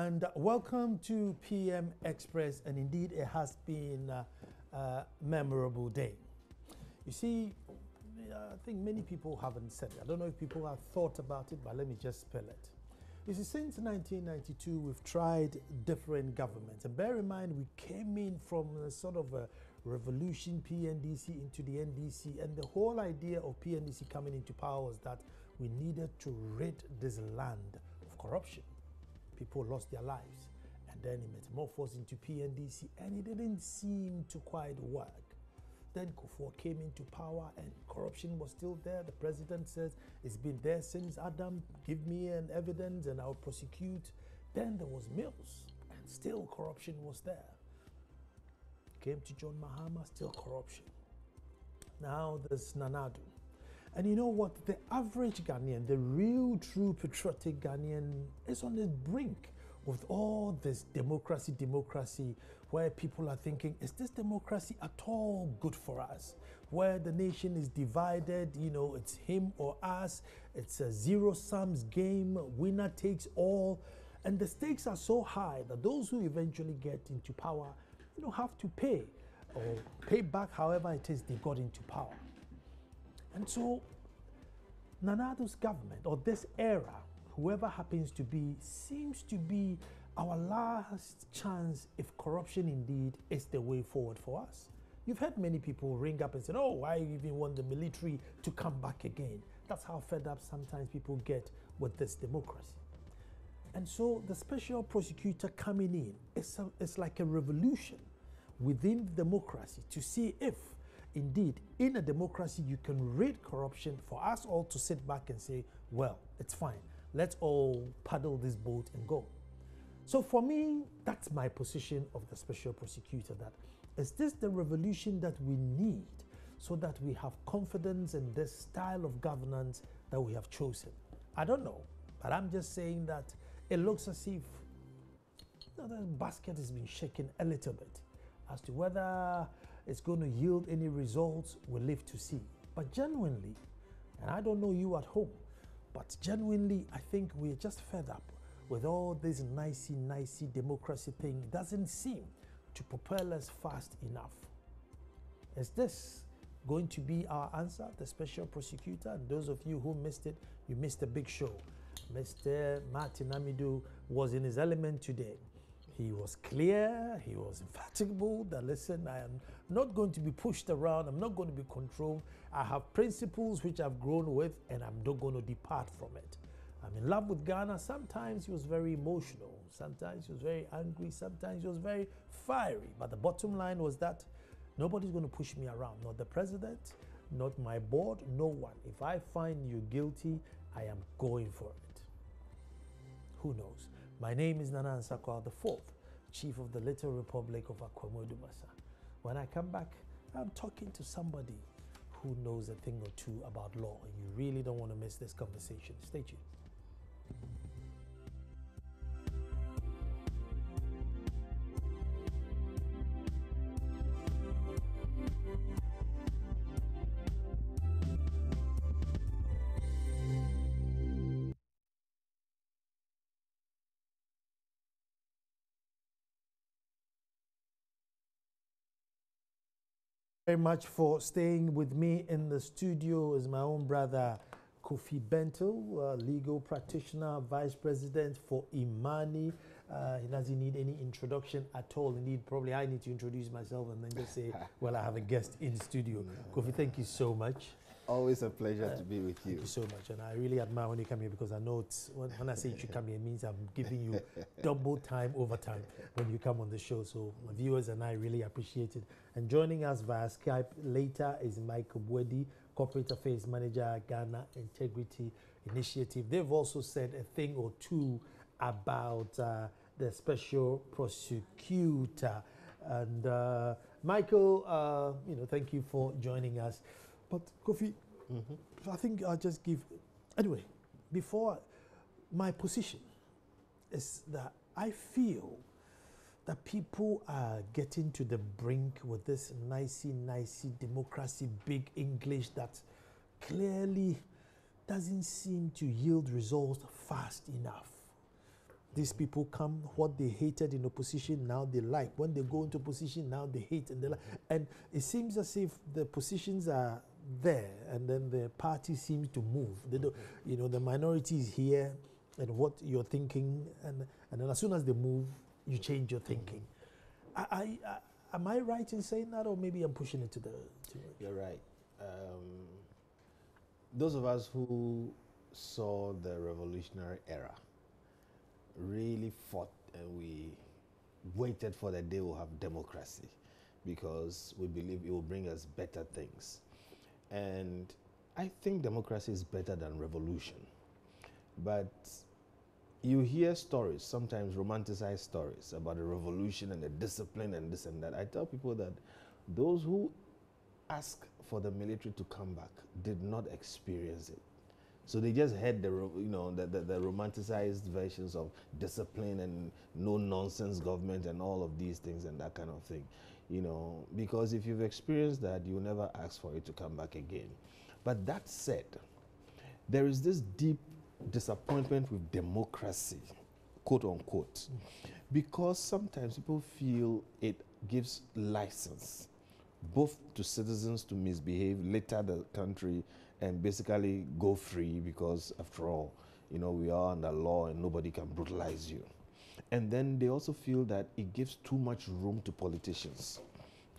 and welcome to PM Express. And indeed, it has been a memorable day. You see, I think many people haven't said it. I don't know if people have thought about it, but let me just spell it. You see, since 1992, we've tried different governments. And bear in mind, we came in from a sort of a revolution, PNDC into the NDC. And the whole idea of PNDC coming into power was that we needed to rid this land of corruption. People lost their lives. And then it metamorphosed into PNDC, and it didn't seem to quite work. Then Kufuor came into power and corruption was still there. The president says it's been there since Adam. Give me an evidence and I'll prosecute. Then there was Mills and still corruption was there. Came to John Mahama, still corruption. Now there's Nanadu. And you know what? The average Ghanaian, the real true patriotic Ghanaian is on the brink with all this democracy, where people are thinking, is this democracy at all good for us? Where the nation is divided, you know, it's him or us, it's a zero-sum game, winner takes all. And the stakes are so high that those who eventually get into power, you know, have to pay or pay back however it is they got into power. And so Nanado's government, or this era, whoever happens to be, seems to be our last chance if corruption indeed is the way forward for us. You've heard many people ring up and say, oh, why you even want the military to come back again? That's how fed up sometimes people get with this democracy. And so the special prosecutor coming in, it's like a revolution within democracy to see if indeed in a democracy you can rid corruption, for us all to sit back and say, well, it's fine. Let's all paddle this boat and go. So for me, that's my position of the special prosecutor, that is this the revolution that we need so that we have confidence in this style of governance that we have chosen? I don't know, but I'm just saying that it looks as if the basket has been shaken a little bit. As to whether it's going to yield any results, we'll live to see. But genuinely, and I don't know you at home, but genuinely, I think we're just fed up with all this nicey democracy thing. It doesn't seem to propel us fast enough. Is this going to be our answer, the special prosecutor? And those of you who missed it, you missed a big show. Mr. Martin Amidu was in his element today. He was clear, he was infatigable that, listen, I am not going to be pushed around, I'm not going to be controlled. I have principles which I've grown with, and I'm not going to depart from it. I'm in love with Ghana. Sometimes he was very emotional, sometimes he was very angry, sometimes he was very fiery. But the bottom line was that nobody's going to push me around, not the president, not my board, no one. If I find you guilty, I am going for it. Who knows? My name is Nana Nsakwa IV, Chief of the Little Republic of Akwamodumasa. When I come back, I'm talking to somebody who knows a thing or two about law, and you really don't want to miss this conversation. Stay tuned. Very much for staying with me in the studio is my own brother Kofi Bento, legal practitioner, vice president for Imani. He doesn't need any introduction at all. Indeed, probably I need to introduce myself and then just say, well, I have a guest in studio. Kofi, thank you so much. Always a pleasure to be with you. Thank you so much. And I really admire when you come here, because I know it's, when I say you should come here, it means I'm giving you double time, overtime when you come on the show. So my viewers and I really appreciate it. And joining us via Skype later is Michael Bwedi, Corporate Affairs Manager, Ghana Integrity Initiative. They've also said a thing or two about the special prosecutor. And Michael, you know, thank you for joining us. But Kofi, I think I'll just give, anyway, before, my position is that I feel that people are getting to the brink with this nicey democracy, big English that clearly doesn't seem to yield results fast enough. These people come, what they hated in opposition, now they like. When they go into position, now they hate and they like. And it seems as if the positions are there, and then the party seems to move. They don't, you know, the minority is here, and what you're thinking, and then as soon as they move, you change your thinking. Am I right in saying that, or maybe I'm pushing it to the? You're right. Those of us who saw the revolutionary era really fought, and we waited for the day we'll have democracy, because we believe it will bring us better things. And I think democracy is better than revolution. But you hear stories, sometimes romanticized stories, about the revolution and the discipline and this and that. I tell people that those who ask for the military to come back did not experience it. So they just heard the romanticized versions of discipline and no nonsense government and all of these things and that kind of thing. You know, because if you've experienced that, you'll never ask for it to come back again. But that said, there is this deep disappointment with democracy, quote unquote, because sometimes people feel it gives license both to citizens to misbehave, litter the country, and basically go free, because after all, you know, we are under law and nobody can brutalize you. And then they also feel that it gives too much room to politicians,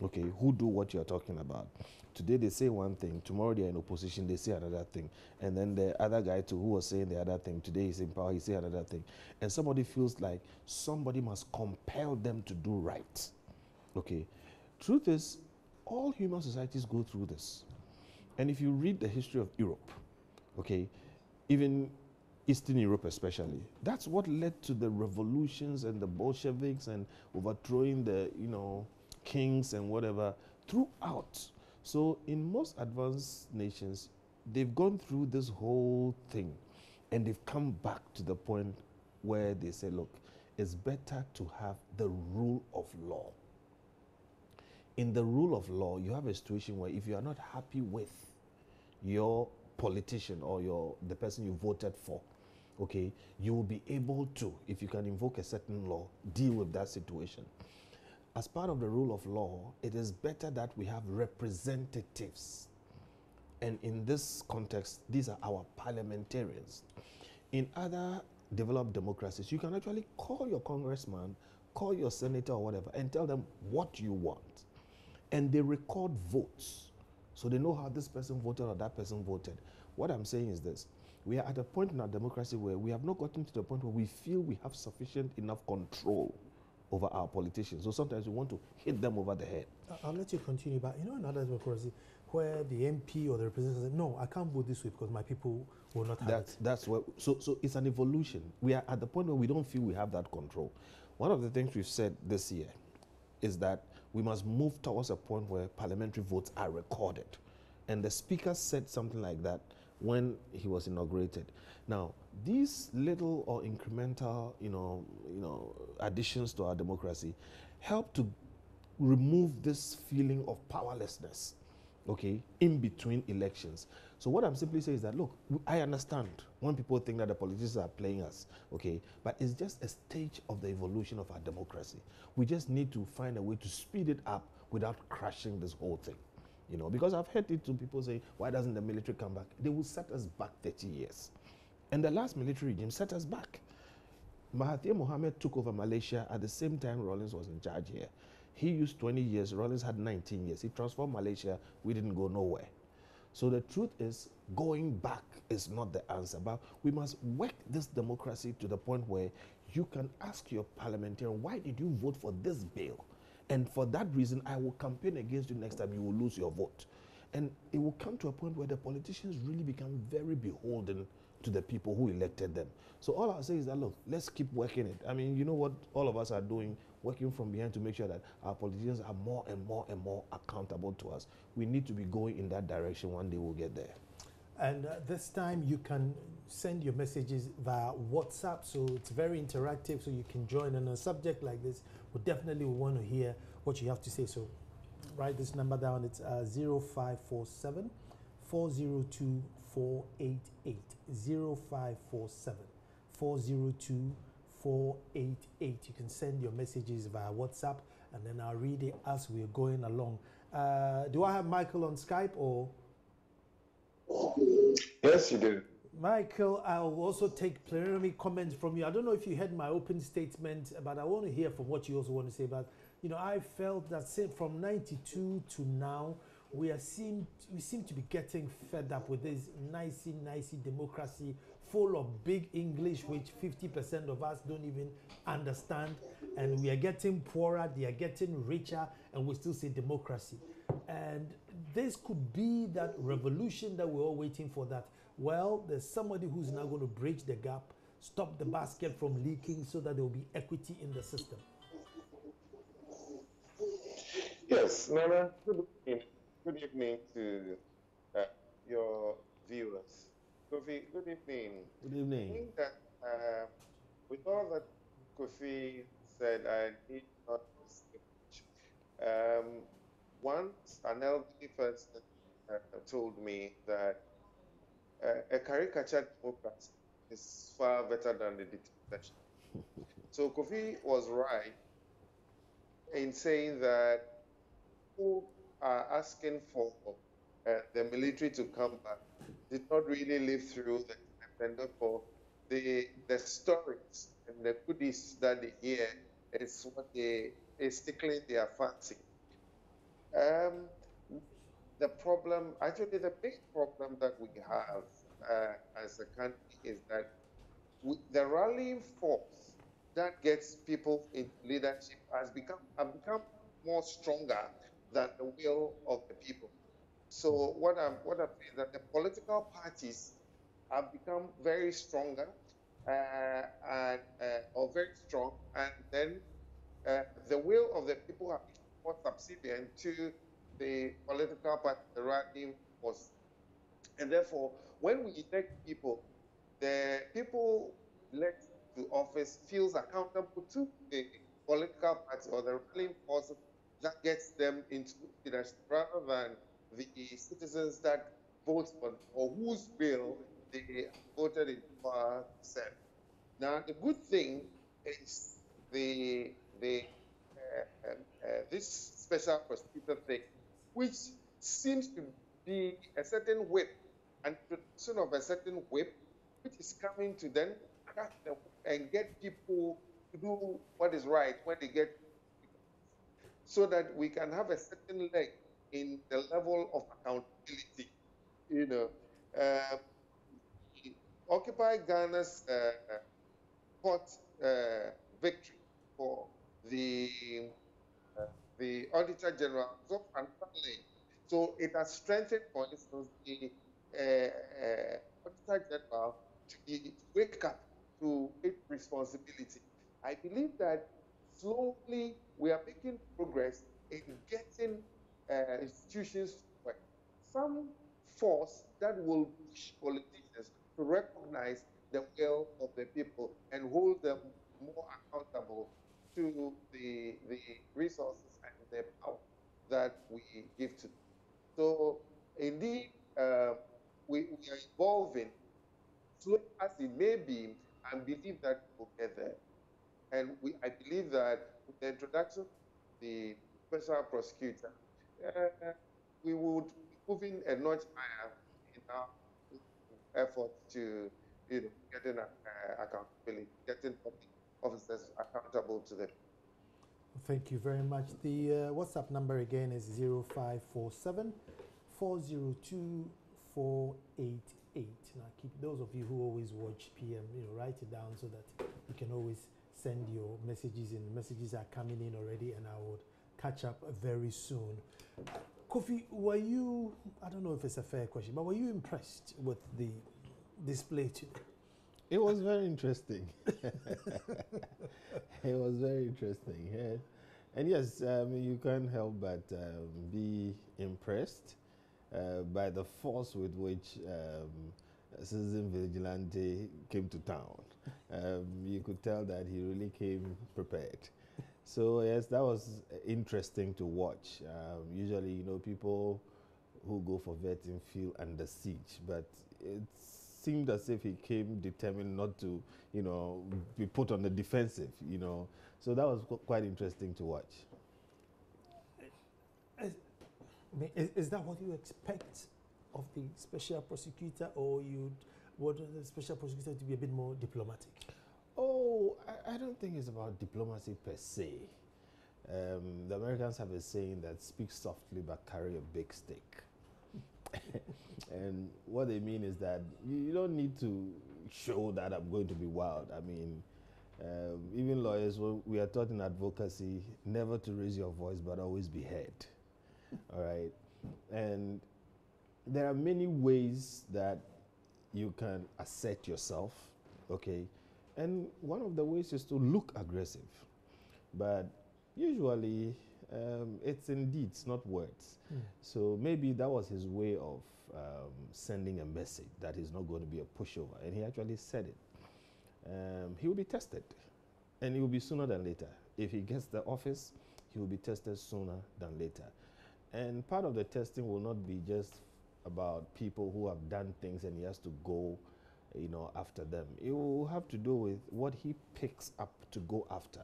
okay, who do what you're talking about. Today they say one thing, tomorrow they're in opposition, they say another thing. And then the other guy too, who was saying the other thing, today he's in power, he say another thing. And somebody feels like somebody must compel them to do right, okay. Truth is, all human societies go through this. And if you read the history of Europe, okay, even Eastern Europe especially, that's what led to the revolutions and the Bolsheviks and overthrowing the, you know, kings and whatever throughout. So in most advanced nations, they've gone through this whole thing, and they've come back to the point where they say, look, it's better to have the rule of law. In the rule of law, you have a situation where if you are not happy with your politician or the person you voted for, okay, you will be able to, if you can invoke a certain law, deal with that situation. As part of the rule of law, it is better that we have representatives. And in this context, these are our parliamentarians. In other developed democracies, you can actually call your congressman, call your senator or whatever, and tell them what you want. And they record votes, so they know how this person voted or that person voted. What I'm saying is this: we are at a point in our democracy where we have not gotten to the point where we feel we have sufficient enough control over our politicians. So sometimes we want to hit them over the head. I'll let you continue, but you know, in other democracy, where the MP or the representative says, no, I can't vote this way because my people will not have it. That's what. So it's an evolution. We are at the point where we don't feel we have that control. One of the things we've said this year is that we must move towards a point where parliamentary votes are recorded. And the speaker said something like that when he was inaugurated. Now, these little or incremental, additions to our democracy help to remove this feeling of powerlessness, okay, in between elections. So what I'm simply saying is that, look, I understand when people think that the politicians are playing us, okay, but it's just a stage of the evolution of our democracy. We just need to find a way to speed it up without crashing this whole thing, you know, because I've heard it to people say, why doesn't the military come back? They will set us back 30 years. And the last military regime set us back. Mahathir Mohamad took over Malaysia at the same time Rawlings was in charge here. He used 20 years, Rawlings had 19 years. He transformed Malaysia, we didn't go nowhere. So the truth is, going back is not the answer, but we must work this democracy to the point where you can ask your parliamentarian, why did you vote for this bill? And for that reason, I will campaign against you next time, you will lose your vote. And it will come to a point where the politicians really become very beholden to the people who elected them. So all I'll say is that, look, let's keep working it. I mean, you know what all of us are doing, working from behind to make sure that our politicians are more and more and more accountable to us. We need to be going in that direction. One day we'll get there. And this time you can send your messages via WhatsApp, so it's very interactive, so you can join on a subject like this. We definitely want to hear what you have to say. So write this number down. It's 0547 402 488. 0547 402 488. You can send your messages via WhatsApp, and then I'll read it as we're going along. Do I have Michael on Skype or? Yes, you do. Michael, I'll also take preliminary comments from you. I don't know if you heard my open statement, but I want to hear from what you also want to say. But I felt that from '92 to now, we seem to be getting fed up with this nicey democracy, full of big English, which 50% of us don't even understand, and we are getting poorer, they are getting richer, and we still say democracy. And this could be that revolution that we're all waiting for. That, well, there's somebody who's now going to bridge the gap, stop the basket from leaking, so that there will be equity in the system. Yes, Nana, good evening. Good evening to your viewers. Kofi, good evening. Good evening. I think that with all that Kofi said, I need not to say much. Once an elderly person told me that a caricature democracy is far better than the dictatorship. So Kofi was right in saying that who are asking for the military to come back did not really live through the time, and therefore the stories and the goodies that they hear is what is tickling their fancy. The problem, actually, the big problem that we have as a country is that the rallying force that gets people into leadership have become more stronger than the will of the people. So what I'm saying is that the political parties have become very stronger or very strong, and then the will of the people have become more subservient to the political party, the rallying force. And therefore, when we elect people, the people elected to office feels accountable to the political party or the rallying force that gets them into leadership, rather than the citizens that vote for them or whose bill they voted in power to serve. Now, the good thing is this special prosecutor thing, which seems to be a certain whip, and introduction of a certain whip, which is coming to then crack the whip and get people to do what is right when they get, so that we can have a certain leg in the level of accountability. Occupy Ghana's court victory for the Auditor General of another lane. So it has strengthened, for instance, the Auditor General to wake up to its responsibility. I believe that slowly we are making progress in getting institutions to work. Some force that will push politicians to recognize the will of the people and hold them more accountable to the resources and the power that we give to them. So indeed, we are evolving, slow as it may be, and believe that we'll get there. And I believe that with the introduction of the special prosecutor, we would be moving a notch higher in our efforts to getting accountability, getting public officers accountable to them. Thank you very much. The WhatsApp number again is 0547 402 488. Now, keep those of you who always watch PM, write it down so that you can always send your messages in. Messages are coming in already, and I would catch up very soon. Kofi, were you, I don't know if it's a fair question, but were you impressed with the display today? It was very interesting. It was very interesting. Yeah. And yes, you can't help but be impressed by the force with which Citizen Vigilante came to town. You could tell that he really came prepared. So yes, that was interesting to watch. Usually, people who go for vetting feel under siege, but it's seemed as if he came determined not to, you know, be put on the defensive, you know. So that was quite interesting to watch. Is that what you expect of the special prosecutor, or you'd want the special prosecutor to be a bit more diplomatic? Oh, I don't think it's about diplomacy per se. The Americans have a saying that speak softly but carry a big stick. And what they mean is that you don't need to show that I'm going to be wild. I mean, even lawyers, we are taught in advocacy never to raise your voice but always be heard. All right? And there are many ways that you can assert yourself, okay? And one of the ways is to look aggressive. But usually, it's in deeds, not words. So maybe that was his way of sending a message that he's not going to be a pushover. And he actually said it. He will be tested. And it will be sooner than later. If he gets the office, he will be tested sooner than later. And part of the testing will not be just about people who have done things and he has to go, you know, after them. It will have to do with what he picks up to go after.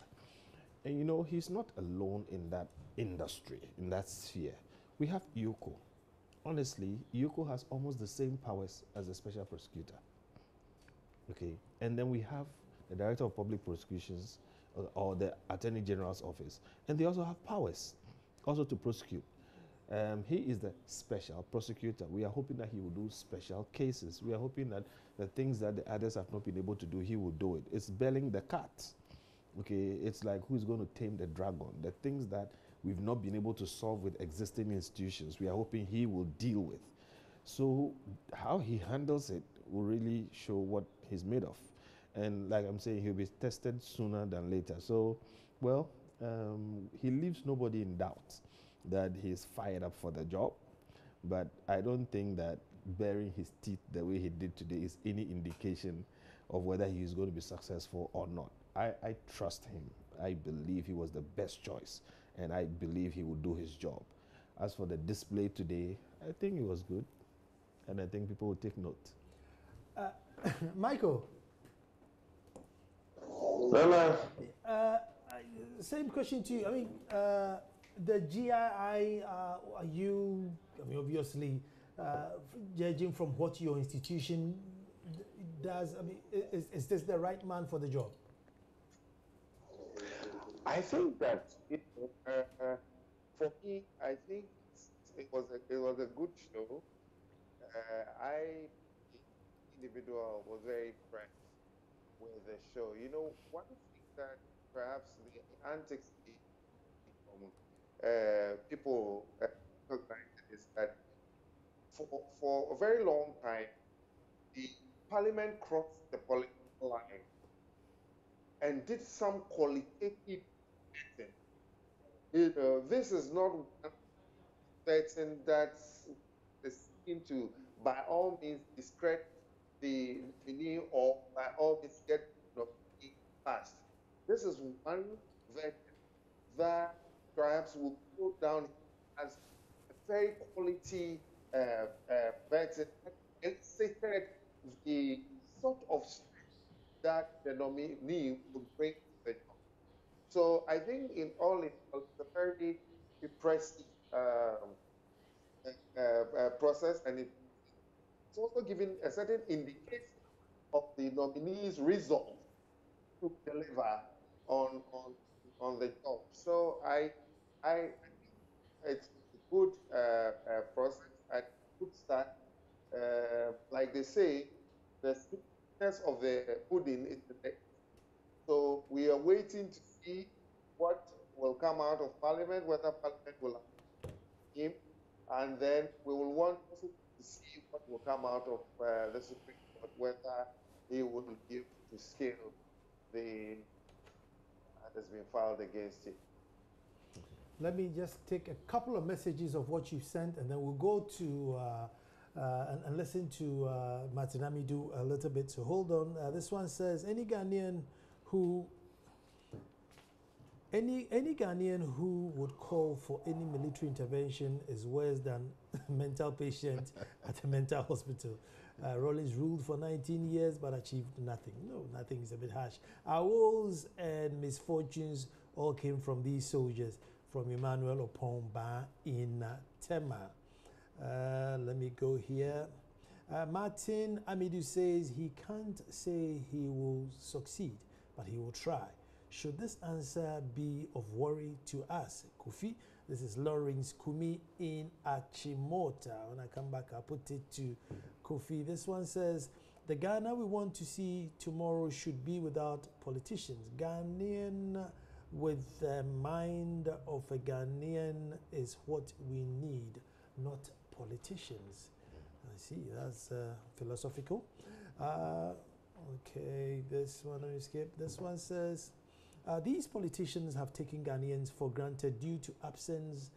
And you know, he's not alone in that industry, in that sphere. We have Yuko. Honestly, Yuko has almost the same powers as the special prosecutor. Okay, and then we have the director of public prosecutions or the attorney general's office, and they also have powers also to prosecute. He is the special prosecutor. We are hoping that he will do special cases. We are hoping that the things that the others have not been able to do, he will do it. It's belling the cat. Okay, it's like who's going to tame the dragon? The things that we've not been able to solve with existing institutions, we are hoping he will deal with. So how he handles it will really show what he's made of. And like I'm saying, he'll be tested sooner than later. So, well, he leaves nobody in doubt that he's fired up for the job. But I don't think that baring his teeth the way he did today is any indication of whether he is going to be successful or not. I trust him. I believe he was the best choice, and I believe he will do his job. As for the display today, I think it was good, and I think people will take note. Michael. Hello. Same question to you. I mean, the GII, are you, I mean, obviously, judging from what your institution does, I mean, is this the right man for the job? I think that for me, I think it was a good show. I, the individual, was very impressed with the show. You know, one thing that perhaps the antics people recognize is that for a very long time, the parliament crossed the political line and did some qualitative testing. You know, this is not one person that's seeking to, by all means, discredit the nominee or by all means get the nominee passed. This is one veteran that perhaps will go down as a very quality veteran and elicited the sort of strength that the nominee would bring to the job. So I think in all, it's a very impressive process, and it's also giving a certain indication of the nominee's resolve to deliver on the job. So I think it's a good process and good start. Like they say, the sweetness of the pudding is the next. So we are waiting to see what will come out of Parliament, whether Parliament will approve him, and then we will want also to see what will come out of the Supreme Court, whether he will be able to scale the that has been filed against it. Let me just take a couple of messages of what you sent, and then we'll go to and listen to Martin Amidu a little bit. So hold on. This one says, any Ghanaian who would call for any military intervention is worse than a mental patient at a mental hospital. Rollins ruled for 19 years but achieved nothing. No, nothing is a bit harsh. Our woes and misfortunes all came from these soldiers, from Emmanuel Opomba in Tema. Let me go here. Martin Amidu says he can't say he will succeed, but he will try. Should this answer be of worry to us? Kofi, this is Lawrence Kumi in Achimota. When I come back, I'll put it to Kofi. This one says, the Ghana we want to see tomorrow should be without politicians. Ghanaian with the mind of a Ghanaian is what we need, not politicians. I see, that's philosophical. Okay, this one, let me skip. This one says, these politicians have taken Ghanaians for granted due to absence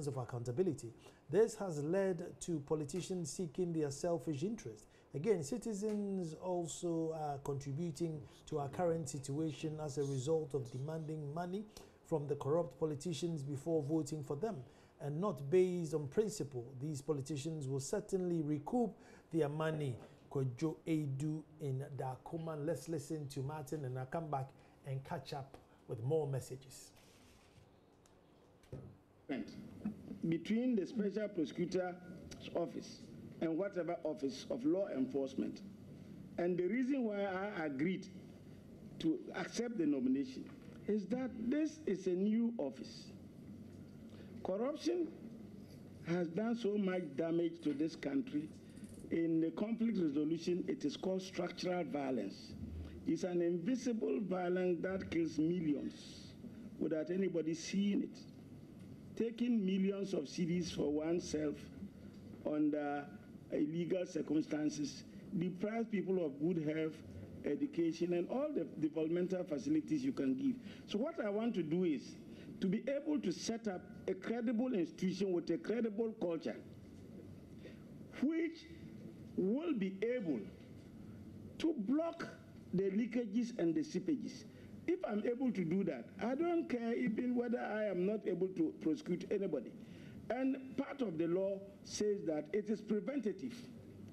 of accountability. This has led to politicians seeking their selfish interest. Again, citizens also are contributing to our current situation as a result of demanding money from the corrupt politicians before voting for them, and not based on principle. These politicians will certainly recoup their money. Kojo Edu in Dakuman. Let's listen to Martin and I'll come back and catch up with more messages. Between the Special Prosecutor's office and whatever office of law enforcement. And the reason why I agreed to accept the nomination is that this is a new office. Corruption has done so much damage to this country. In the conflict resolution, it is called structural violence. It's an invisible violence that kills millions without anybody seeing it. Taking millions of cedis for oneself under illegal circumstances deprives people of good health, education, and all the developmental facilities you can give. So what I want to do is to be able to set up a credible institution with a credible culture, which will be able to block the leakages and the seepages. If I'm able to do that, I don't care even whether I am not able to prosecute anybody. And part of the law says that it is preventative,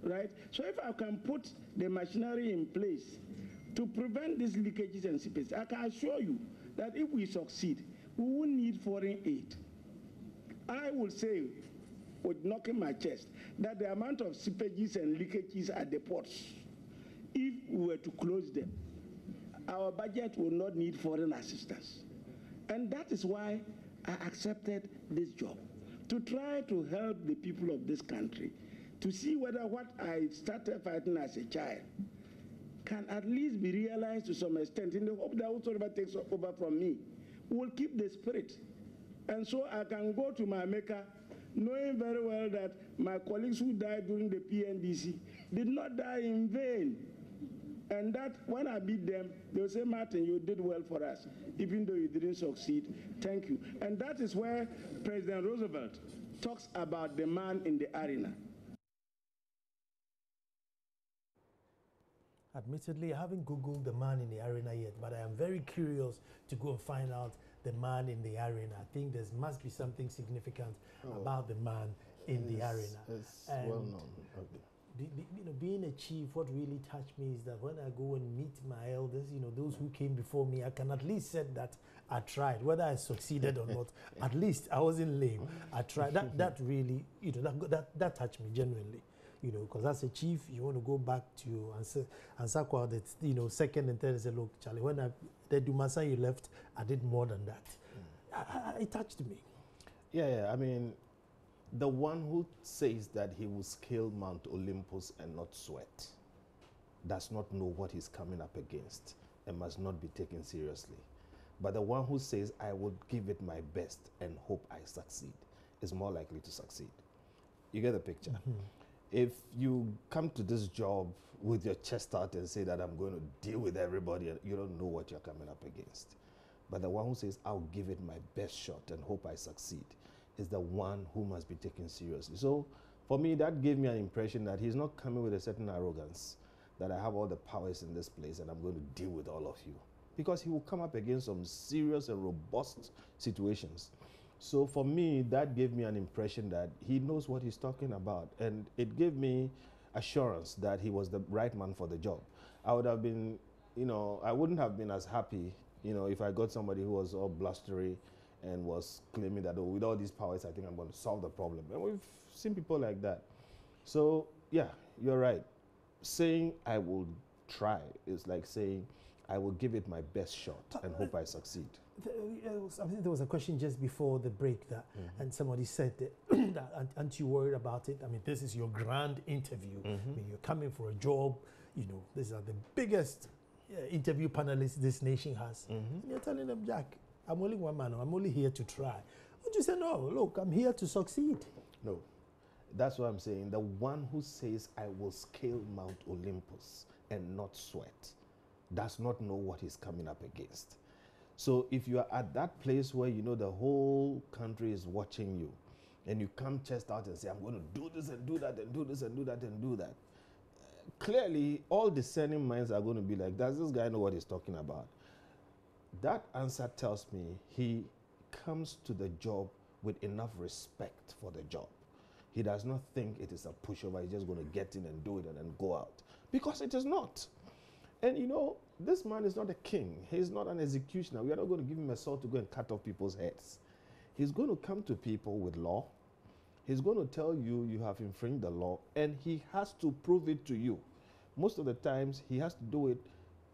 right? So if I can put the machinery in place to prevent these leakages and seepages, I can assure you that if we succeed, we won't need foreign aid. I will say, with knocking my chest, that the amount of seepages and leakages at the ports, if we were to close them, our budget will not need foreign assistance. And that is why I accepted this job, to try to help the people of this country, to see whether what I started fighting as a child can at least be realized to some extent, in the hope that whoever takes over from me will keep the spirit. And so I can go to my maker knowing very well that my colleagues who died during the PNDC did not die in vain. And that when I beat them, they'll say, Martin, you did well for us, even though you didn't succeed. Thank you. And that is where President Roosevelt talks about the man in the arena. Admittedly, I haven't Googled the man in the arena yet, but I am very curious to go and find out the man in the arena. I think there must be something significant about the man in the arena. It's well known. Okay. You know, being a chief, what really touched me is that when I go and meet my elders, you know, those who came before me, I can at least say that I tried. Whether I succeeded or not, at least I wasn't lame. I tried. That really, you know, that touched me genuinely. You know, because as a chief, you want to go back to answer the, you know, second and third and say, look, Charlie, when the Dumasa you left, I did more than that. It touched me. Yeah, I mean, the one who says that he will scale Mount Olympus and not sweat does not know what he's coming up against and must not be taken seriously. But the one who says, I will give it my best and hope I succeed, is more likely to succeed. You get the picture? Mm-hmm. If you come to this job with your chest out and say that I'm going to deal with everybody, you don't know what you're coming up against. But the one who says, I'll give it my best shot and hope I succeed, is the one who must be taken seriously. So for me, that gave me an impression that he's not coming with a certain arrogance, that I have all the powers in this place and I'm going to deal with all of you. Because he will come up against some serious and robust situations. So for me, that gave me an impression that he knows what he's talking about. And it gave me assurance that he was the right man for the job. I would have been, I wouldn't have been as happy, if I got somebody who was all blustery and was claiming that, oh, with all these powers, I think I'm going to solve the problem. And we've seen people like that. So, yeah, you're right. Saying I will try is like saying I will give it my best shot and hope I succeed. I think there was a question just before the break that, and somebody said that, that aren't you worried about it? I mean, this is your grand interview. I mean, you're coming for a job. These are the biggest interview panelists this nation has. And you're telling them, Jack, I'm only one man. I'm only here to try. Would you say, no, look, I'm here to succeed? No. That's what I'm saying. The one who says, I will scale Mount Olympus and not sweat, does not know what he's coming up against. So if you are at that place where the whole country is watching you, and you come chest out and say, I'm going to do this and do that and do this and do that and do that, clearly all discerning minds are going to be like, does this guy know what he's talking about? That answer tells me he comes to the job with enough respect for the job. He does not think it is a pushover. He's just going to get in and do it and then go out. Because it is not. And this man is not a king. He's not an executioner. We are not going to give him a sword to go and cut off people's heads. He's going to come to people with law. He's going to tell you you have infringed the law, and he has to prove it to you. Most of the times, he has to do it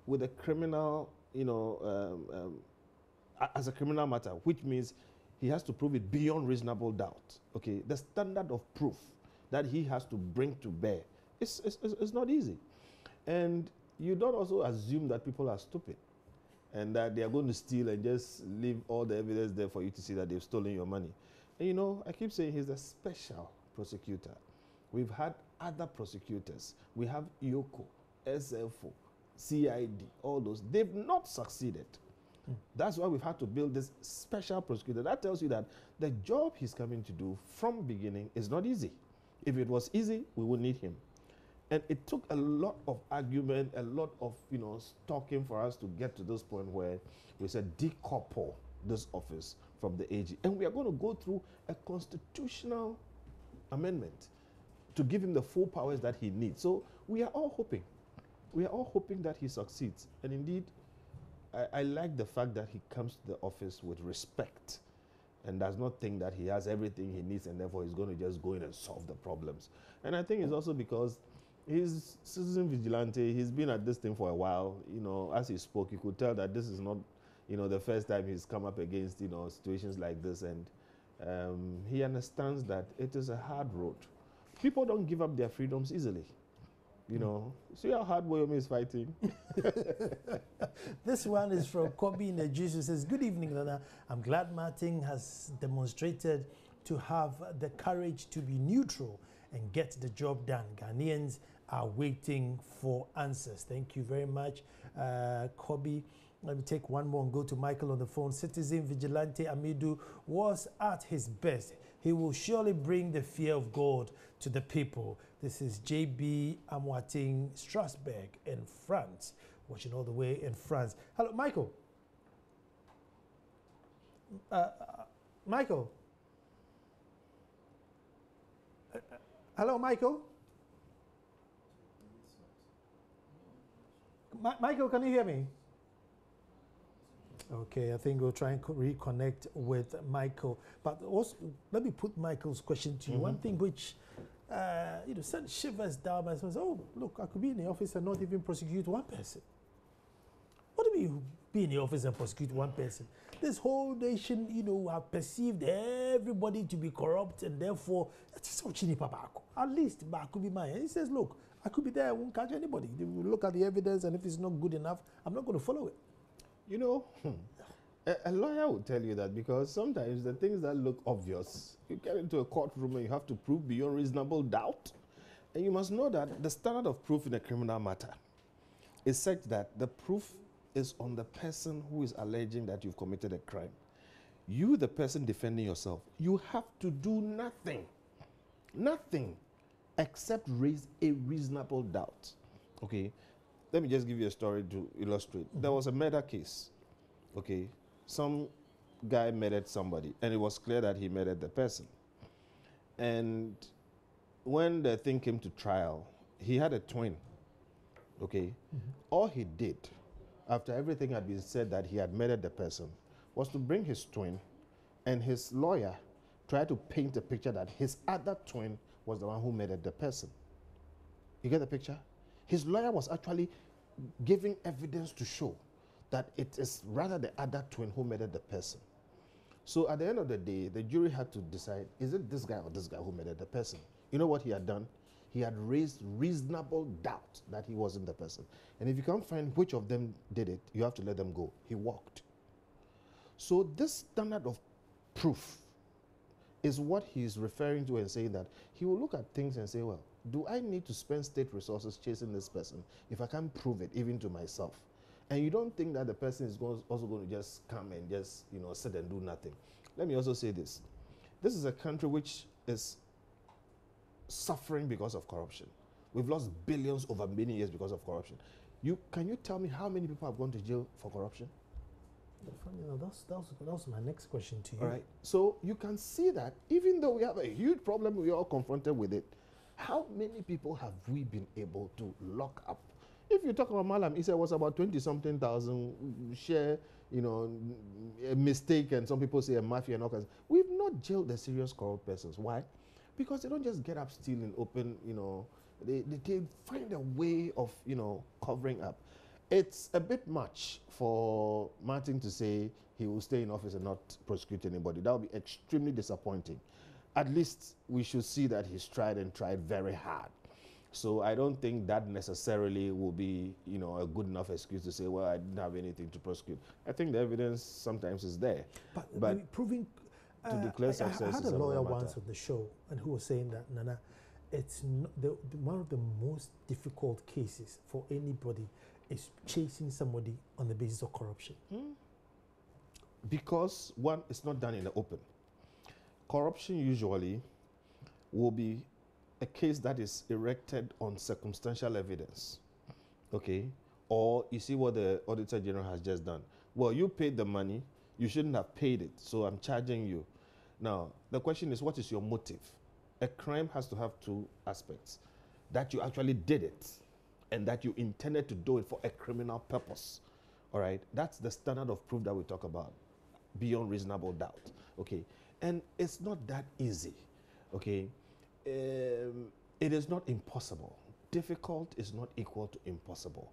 with a criminal, as a criminal matter, which means he has to prove it beyond reasonable doubt. Okay, the standard of proof that he has to bring to bear is not easy. And you don't also assume that people are stupid and that they are going to steal and just leave all the evidence there for you to see that they've stolen your money. And I keep saying he's a special prosecutor. We've had other prosecutors. We have IOCO, SFO, CID, all those. They've not succeeded. That's why we've had to build this special prosecutor. That tells you that the job he's coming to do from beginning is not easy. If it was easy, we would need him. And it took a lot of argument, a lot of talking for us to get to this point where we said decouple this office from the AG. And we are going to go through a constitutional amendment to give him the full powers that he needs. So we are all hoping. We are all hoping that he succeeds. And indeed, I like the fact that he comes to the office with respect and does not think that he has everything he needs and therefore he's going to just go in and solve the problems. And I think it's also because he's citizen vigilante. He's been at this thing for a while. As he spoke, you could tell that this is not, the first time he's come up against, situations like this. And he understands that it is a hard road. People don't give up their freedoms easily. See how hard Wyoming is fighting? This one is from Kobe in the Juice, who says, good evening, Nana. I'm glad Martin has demonstrated to have the courage to be neutral and get the job done. Ghanaians are waiting for answers. Thank you very much, Kobe. Let me take one more and go to Michael on the phone. Citizen Vigilante Amidu was at his best. He will surely bring the fear of God to the people. This is JB Amwating Strasbourg in France, watching all the way in France. Hello, Michael. Michael. Hello, Michael. Michael, can you hear me? Okay, I think we'll try and reconnect with Michael. But also, let me put Michael's question to you. One thing which, sent shivers down my spine. Oh, look, I could be in the office and not even prosecute one person. What do you mean, be in the office and prosecute one person? This whole nation, have perceived everybody to be corrupt, and therefore, at least Baku be mine. And he says, look, I could be there, I won't catch anybody. They will look at the evidence, and if it's not good enough, I'm not going to follow it. A lawyer will tell you that, because sometimes the things that look obvious, you get into a courtroom and you have to prove beyond reasonable doubt. And you must know that the standard of proof in a criminal matter is such that the proof is on the person who is alleging that you've committed a crime. You, the person defending yourself, you have to do nothing except raise a reasonable doubt. Okay, let me just give you a story to illustrate. There was a murder case. Okay, some guy murdered somebody, and it was clear that he murdered the person. And when the thing came to trial, he had a twin, okay? All he did, after everything had been said that he had murdered the person, was to bring his twin, and his lawyer tried to paint a picture that his other twin was the one who murdered the person. You get the picture? His lawyer was actually giving evidence to show that it is rather the other twin who murdered the person. So at the end of the day, the jury had to decide, is it this guy or this guy who murdered the person? You know what he had done? He had raised reasonable doubt that he wasn't the person. And if you can't find which of them did it, you have to let them go. He walked. So this standard of proof is what he's referring to and saying that he will look at things and say, well, do I need to spend state resources chasing this person if I can't prove it even to myself? And you don't think that the person is also going to just come and just, sit and do nothing. Let me also say this. This is a country which is suffering because of corruption. We've lost billions over many years because of corruption. Can you tell me how many people have gone to jail for corruption? That was my next question to you. All right. So you can see that even though we have a huge problem, we are all confronted with it. How many people have we been able to lock up? If you talk about Malam, he said it was about 20-something thousand share, a mistake, and some people say a mafia and all kinds. We've not jailed the serious corrupt persons. Why? Because they don't just get up, steal, and open, they find a way of, covering up. It's a bit much for Martin to say he will stay in office and not prosecute anybody. That would be extremely disappointing. At least we should see that he's tried and tried very hard. So I don't think that necessarily will be, a good enough excuse to say, well, I didn't have anything to prosecute. I think the evidence sometimes is there. But proving to declare success I had a lawyer once on the show, and who was saying that, Nana, it's one of the most difficult cases for anybody is chasing somebody on the basis of corruption. Because one, it's not done in the open. Corruption usually will be a case that is erected on circumstantial evidence, okay? Or you see what the Auditor General has just done. Well, you paid the money, you shouldn't have paid it, so I'm charging you. Now, the question is, what is your motive? A crime has to have two aspects. That you actually did it, and that you intended to do it for a criminal purpose, all right? That's the standard of proof that we talk about, beyond reasonable doubt, okay? And it's not that easy, okay? It is not impossible. Difficult is not equal to impossible.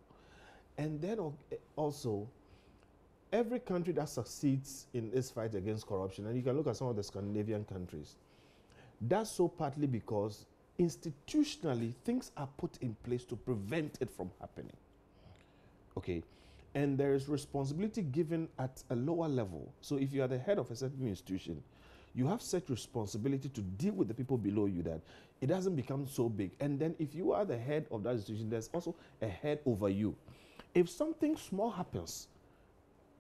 And then also, every country that succeeds in this fight against corruption, and you can look at some of the Scandinavian countries, that's so partly because institutionally things are put in place to prevent it from happening. Okay? And there is responsibility given at a lower level. So if you are the head of a certain institution, you have such responsibility to deal with the people below you that it doesn't become so big. And then if you are the head of that institution, there's also a head over you. If something small happens,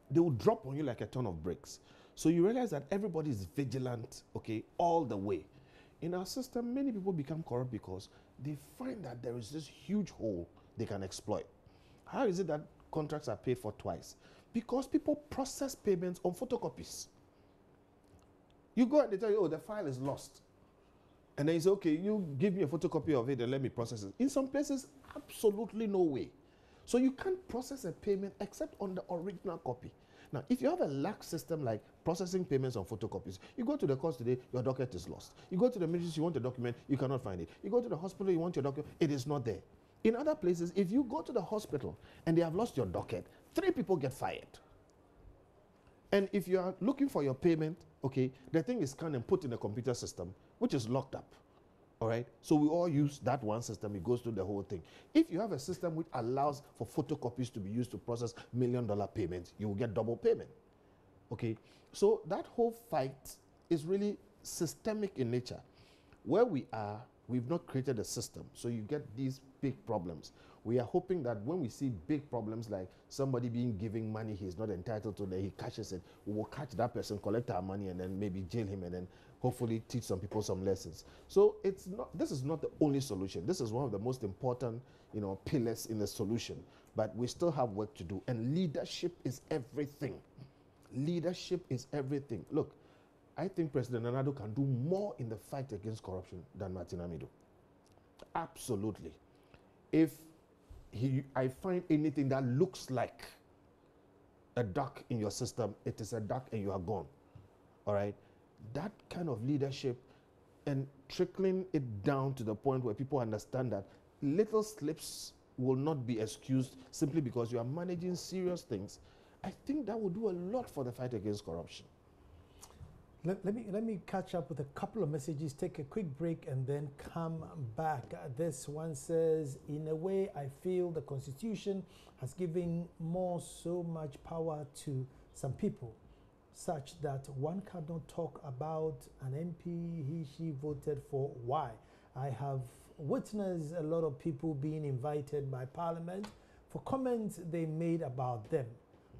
they will drop on you like a ton of bricks. So you realize that everybody is vigilant, okay, all the way. In our system, many people become corrupt because they find that there is this huge hole they can exploit. How is it that contracts are paid for twice? Because people process payments on photocopies. You go and they tell you, oh, the file is lost. And then you say, okay, you give me a photocopy of it and let me process it. In some places, absolutely no way. So you can't process a payment except on the original copy. Now, if you have a lax system like processing payments on photocopies, you go to the court today, your docket is lost. You go to the ministry, you want a document, you cannot find it. You go to the hospital, you want your document, it is not there. In other places, if you go to the hospital and they have lost your docket, 3 people get fired. And if you are looking for your payment, okay, the thing is scanned and put in a computer system, which is locked up. All right? So we all use that one system. It goes through the whole thing. If you have a system which allows for photocopies to be used to process $1 million payments, you will get double payment. Okay? So that whole fight is really systemic in nature. Where we are, we've not created a system. So you get these big problems. We are hoping that when we see big problems like somebody being given money he's not entitled to, then he cashes it, we will catch that person, collect our money, and then maybe jail him, and then hopefully teach some people some lessons. So this is not the only solution. This is one of the most important, pillars in the solution. But we still have work to do. And leadership is everything. Leadership is everything. Look, I think President Amidu can do more in the fight against corruption than Martin Amidu. Absolutely. if I find anything that looks like a duck in your system, it is a duck and you are gone. All right? That kind of leadership and trickling it down to the point where people understand that little slips will not be excused simply because you are managing serious things. I think that will do a lot for the fight against corruption. Let me catch up with a couple of messages, take a quick break, and then come back. This one says, in a way, I feel the Constitution has given so much power to some people, such that one cannot talk about an MP she voted for. Why? I have witnessed a lot of people being invited by Parliament for comments they made about them.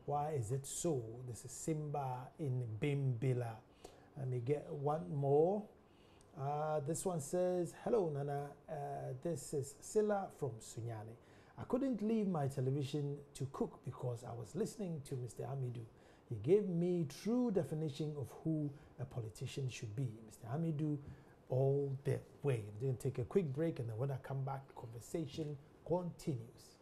Why is it so? This is Simba in Bimbila. Let me get one more. This one says, hello, Nana. This is Silla from Sunyani. I couldn't leave my television to cook because I was listening to Mr. Amidu. He gave me true definition of who a politician should be. Mr. Amidu, all the way. I'm going to take a quick break, and then when I come back, the conversation continues.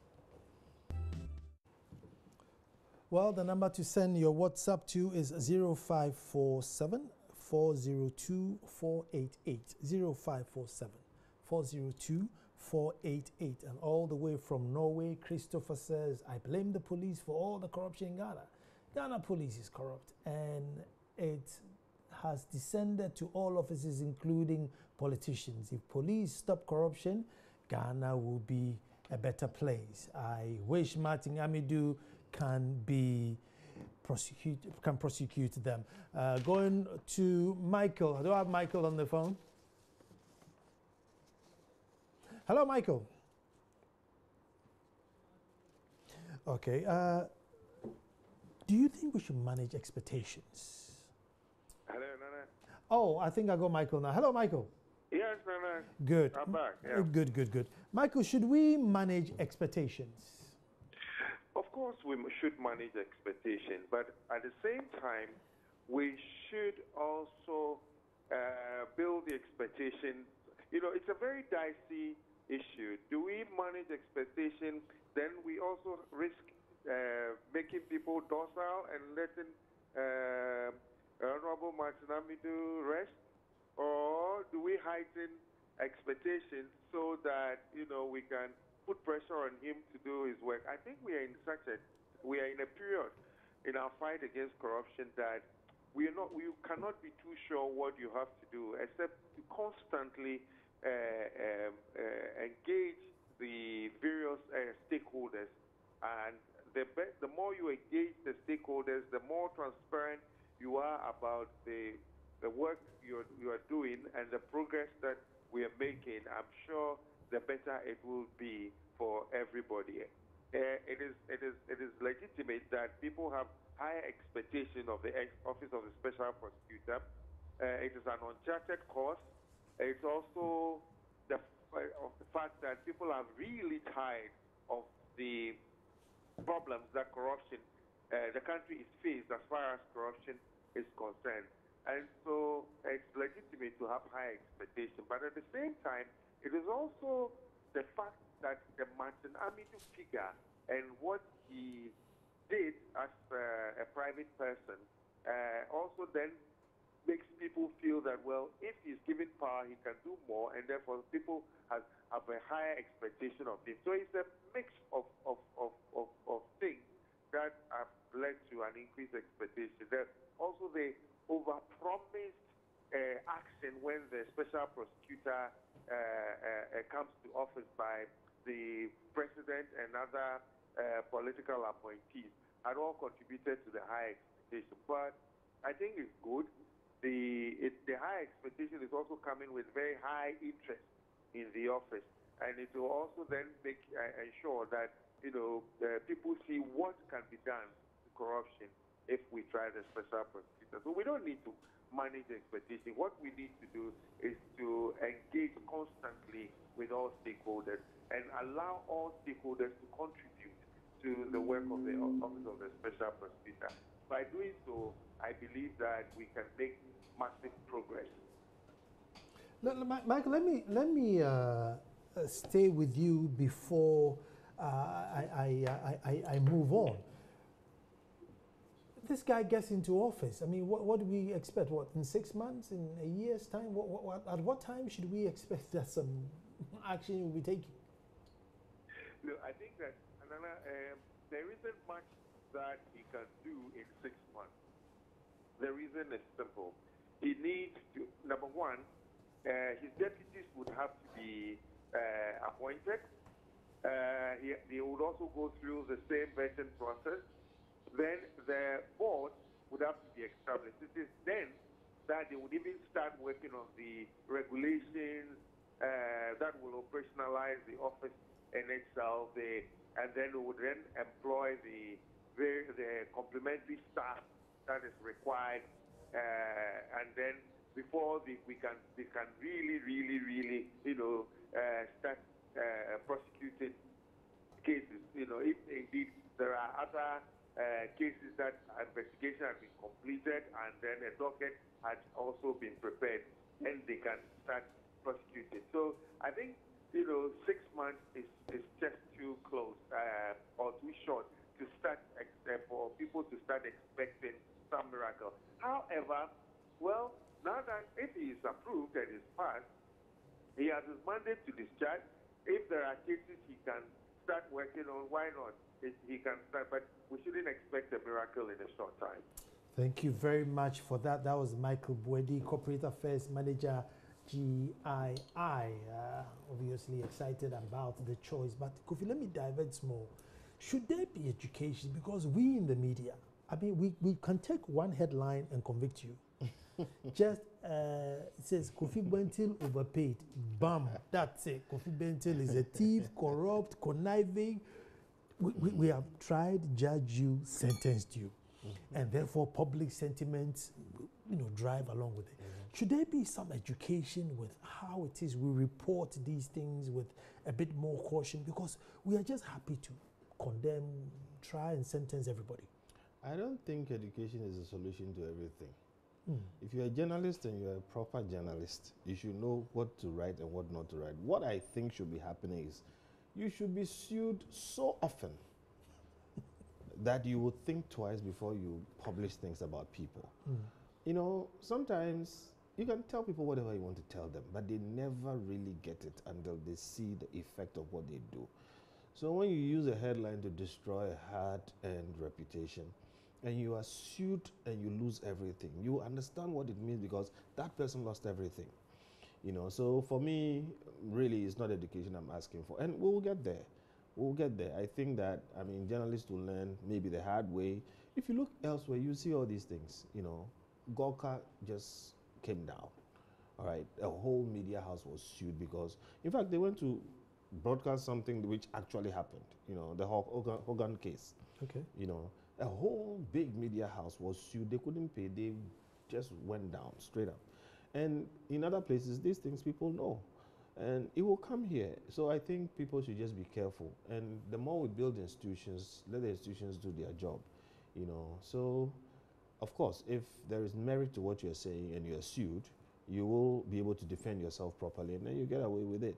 Well, the number to send your WhatsApp to is 0547 402 488. 0547 402 488. And all the way from Norway, Christopher says, I blame the police for all the corruption in Ghana. Ghana police is corrupt, and it has descended to all offices, including politicians. If police stop corruption, Ghana will be a better place. I wish Martin Amidu can prosecute them. Going to Michael. Do I have Michael on the phone? Hello, Michael. Okay. Do you think we should manage expectations? Hello, Nana. Oh, I think I got Michael now. Hello, Michael. Yes, Nana. Good. I'm back. Yeah. Good. Michael, should we manage expectations? Of course, we should manage expectations, but at the same time, we should also build the expectation. You know, it's a very dicey issue. Do we manage expectation? Then we also risk making people docile and letting Honorable Martin Amidu rest, or do we heighten expectations so that, you know, we can put pressure on him to do his work? I think we are in a period in our fight against corruption that we cannot be too sure what you have to do, except to constantly engage the various stakeholders. And the more you engage the stakeholders, the more transparent you are about the work you are doing and the progress that we are making, I'm sure the better it will be for everybody. It is legitimate that people have high expectation of the Office of the Special Prosecutor. It is an uncharted course. It's also the fact that people are really tired of the problems that corruption, the country is faced as far as corruption is concerned. And so it's legitimate to have high expectation. But at the same time, it is also the fact that the Martin Amidu figure and what he did as a private person also then makes people feel that, well, if he's given power, he can do more, and therefore people have a higher expectation of him. So it's a mix of things that have led to an increased expectation. There's also the overpromised action when the special prosecutor comes to office by the president and other political appointees had all contributed to the high expectation. But I think it's good. The high expectation is also coming with very high interest in the office, and it will also then ensure that, you know, people see what can be done to corruption if we try the special prosecutor. So we don't need to manage the expectation. What we need to do is to engage constantly with all stakeholders and allow all stakeholders to contribute to the work of the Office of the Special Prosecutor. By doing so, I believe that we can make massive progress. Michael, let me stay with you before I move on. This guy gets into office. I mean, what do we expect? What, in 6 months, in a year's time? At what time should we expect that some action will be taken? Look, I think that there isn't much that he can do in 6 months. The reason is simple. He needs to, number one, his deputies would have to be appointed. He would also go through the same vetting process. Then the board would have to be established. It is then that they would even start working on the regulations that will operationalize the office in itself. And then we would then employ the complementary staff that is required. And then before they can really, start prosecuting cases. If indeed there are other cases that investigation has been completed and then a docket has also been prepared, then they can start prosecuting. So I think 6 months is just too close or too short to start for people to start expecting some miracle. However, well, now that if he is approved and is passed, he has his mandate to discharge. If there are cases he can start working on, why not? He can start, but we shouldn't expect a miracle in a short time. Thank you very much for that. That was Michael Buedi, Corporate Affairs Manager, GII. Obviously excited about the choice. But Kofi, let me divert small. Should there be education? Because we in the media, I mean, we can take one headline and convict you. Just it says Kofi Bentil overpaid. Bam, that's it. Kofi Bentil is a thief, corrupt, conniving. We have tried, judged you, sentenced you, and therefore public sentiments, drive along with it. Should there be some education with how it is we report these things with a bit more caution, because we are just happy to condemn, try and sentence everybody? I don't think education is a solution to everything. If you're a journalist and you're a proper journalist, you should know what to write and what not to write. What I think should be happening is you should be sued so often that you would think twice before you publish things about people. Sometimes you can tell people whatever you want to tell them, but they never really get it until they see the effect of what they do. So when you use a headline to destroy a hard-earned reputation, and you are sued and you lose everything, you understand what it means, because that person lost everything. So for me, really, it's not education I'm asking for. And we'll get there. We'll get there. I think that, journalists will learn maybe the hard way. If you look elsewhere, you see all these things. Gawker just came down. All right. A whole media house was sued because, in fact, they went to broadcast something which actually happened. The Hogan case. Okay. A whole big media house was sued. They couldn't pay. They just went down straight up. And in other places, these things people know. And it will come here. So I think people should just be careful. And the more we build institutions, let the institutions do their job. So, of course, if there is merit to what you're saying and you're sued, you will be able to defend yourself properly, and then you get away with it.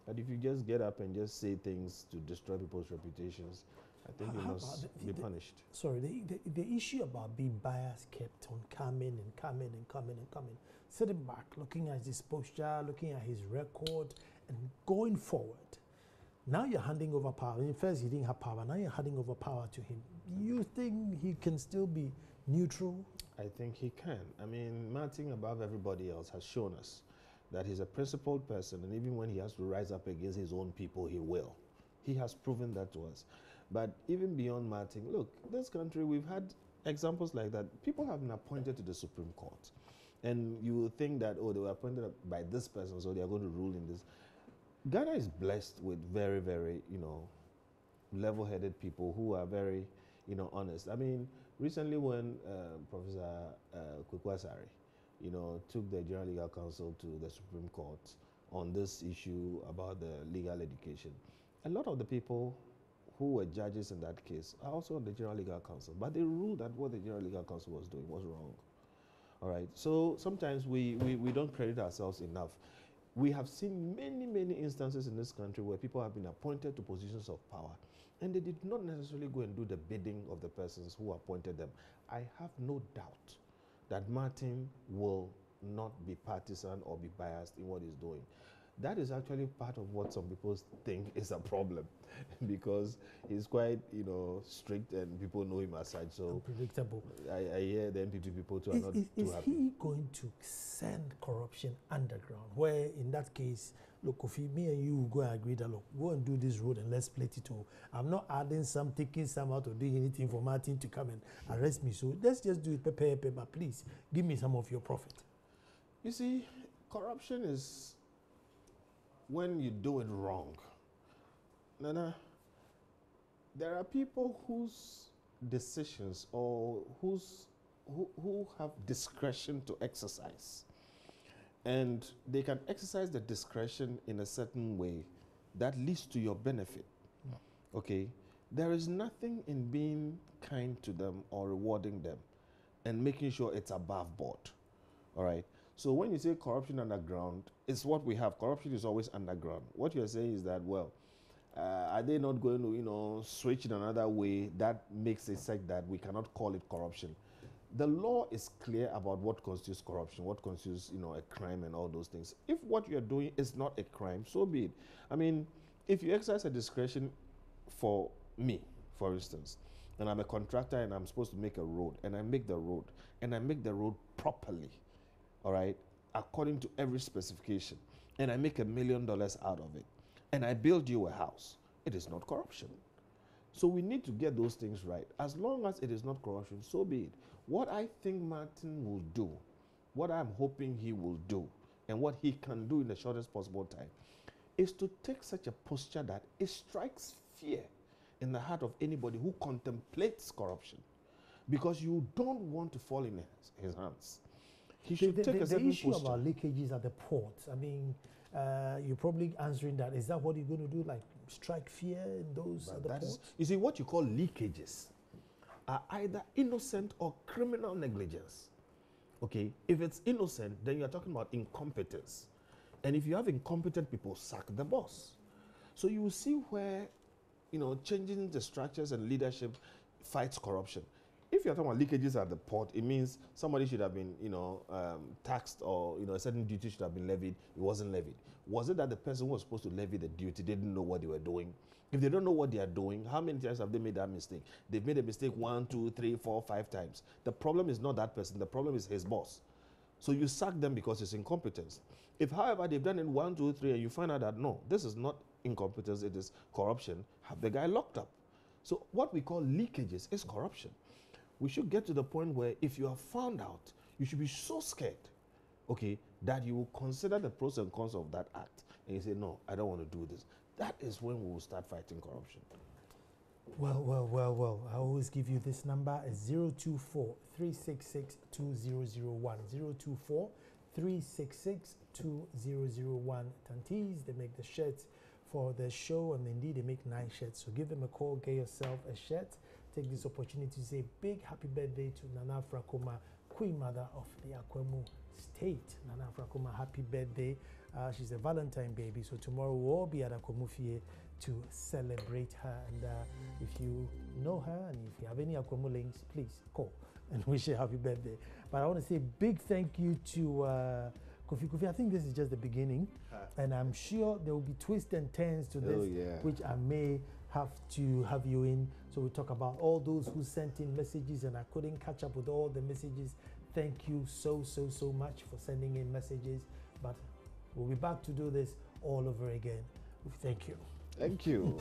But if you just get up and just say things to destroy people's reputations, I think you must be punished. Sorry, the issue about being biased kept on coming and coming and coming and coming. Sitting back, looking at his posture, looking at his record, and going forward. Now you're handing over power. First, he didn't have power. Now you're handing over power to him. You think he can still be neutral? I think he can. Martin, above everybody else, has shown us that he's a principled person, and even when he has to rise up against his own people, he will. He has proven that to us. But even beyond Martin, look, this country, we've had examples like that. People have been appointed to the Supreme Court. And you would think that, they were appointed by this person, so they are going to rule in this. Ghana is blessed with very, very, level-headed people who are very, honest. Recently when Professor Kwekwasari, took the General Legal Counsel to the Supreme Court on this issue about the legal education, a lot of the people who were judges in that case are also on the General Legal Counsel, but they ruled that what the General Legal Counsel was doing was wrong. All right, so sometimes we don't credit ourselves enough. we have seen many, many instances in this country where people have been appointed to positions of power and they did not necessarily go and do the bidding of the persons who appointed them. I have no doubt that Martin will not be partisan or be biased in what he's doing. That is actually part of what some people think is a problem because he's quite, strict and people know him as such. So unpredictable. I hear the NPP people too are not too happy. Is he going to send corruption underground? Where in that case, look, if me and you go and agree that, look, go and do this road and let's split it all. I'm not adding some, taking some out or doing anything for Martin to come and arrest me. So let's just do it paper, but please give me some of your profit. You see, corruption is when you do it wrong. Nana, there are people whose decisions or who have discretion to exercise. And they can exercise the discretion in a certain way that leads to your benefit. Yeah. Okay? There is nothing in being kind to them or rewarding them and making sure it's above board. All right? So when you say corruption underground, it's what we have. Corruption is always underground. What you're saying is that, well, are they not going to, switch in another way that makes it such that we cannot call it corruption? The law is clear about what constitutes corruption, what constitutes, a crime and all those things. If what you're doing is not a crime, so be it. I mean, if you exercise a discretion for me, for instance, and I'm a contractor and I'm supposed to make a road, and I make the road, and I make the road properly, all right, according to every specification, and I make $1 million out of it, and I build you a house, it is not corruption. So we need to get those things right. As long as it is not corruption, so be it. What I think Martin will do, what I'm hoping he will do, and what he can do in the shortest possible time, is to take such a posture that it strikes fear in the heart of anybody who contemplates corruption, because you don't want to fall in his hands. He should take a certain issue posture. about leakages at the port, I mean, you're probably answering that. Is that what you're going to do, like strike fear in those at the port? You see, what you call leakages are either innocent or criminal negligence. Okay, if it's innocent, then you're talking about incompetence. And if you have incompetent people, sack the boss. So you will see where, changing the structures and leadership fights corruption. If you're talking about leakages at the port, it means somebody should have been, taxed, or, a certain duty should have been levied. It wasn't levied. Was it that the person who was supposed to levy the duty didn't know what they were doing? If they don't know what they are doing, how many times have they made that mistake? They've made a mistake 1, 2, 3, 4, 5 times. The problem is not that person. The problem is his boss. So you sack them because it's incompetence. If, however, they've done it 1, 2, 3, and you find out that, no, this is not incompetence, it is corruption, have the guy locked up. So what we call leakages is corruption. We should get to the point where if you are found out, you should be so scared, okay, that you will consider the pros and cons of that act. And you say, no, I don't want to do this. That is when we will start fighting corruption. Well. I always give you this number, 024-366-2001. 024-366-2001. Tantees, they make the shirts for the show, and indeed they make nice shirts. So give them a call, get yourself a shirt. Take this opportunity to say big happy birthday to Nana Frakoma, Queen Mother of the Akwemu State. Nana Frakoma, happy birthday. She's a Valentine baby, so tomorrow we'll all be at Akwemufie to celebrate her. And if you know her and if you have any Akwemu links, please call and wish her happy birthday. But I want to say big thank you to Kofi. I think this is just the beginning, and I'm sure there will be twists and turns to this, which I may have to have you in. So we talk about all those who sent in messages, and I couldn't catch up with all the messages. Thank you so much for sending in messages. But we'll be back to do this all over again. Thank you. Thank you.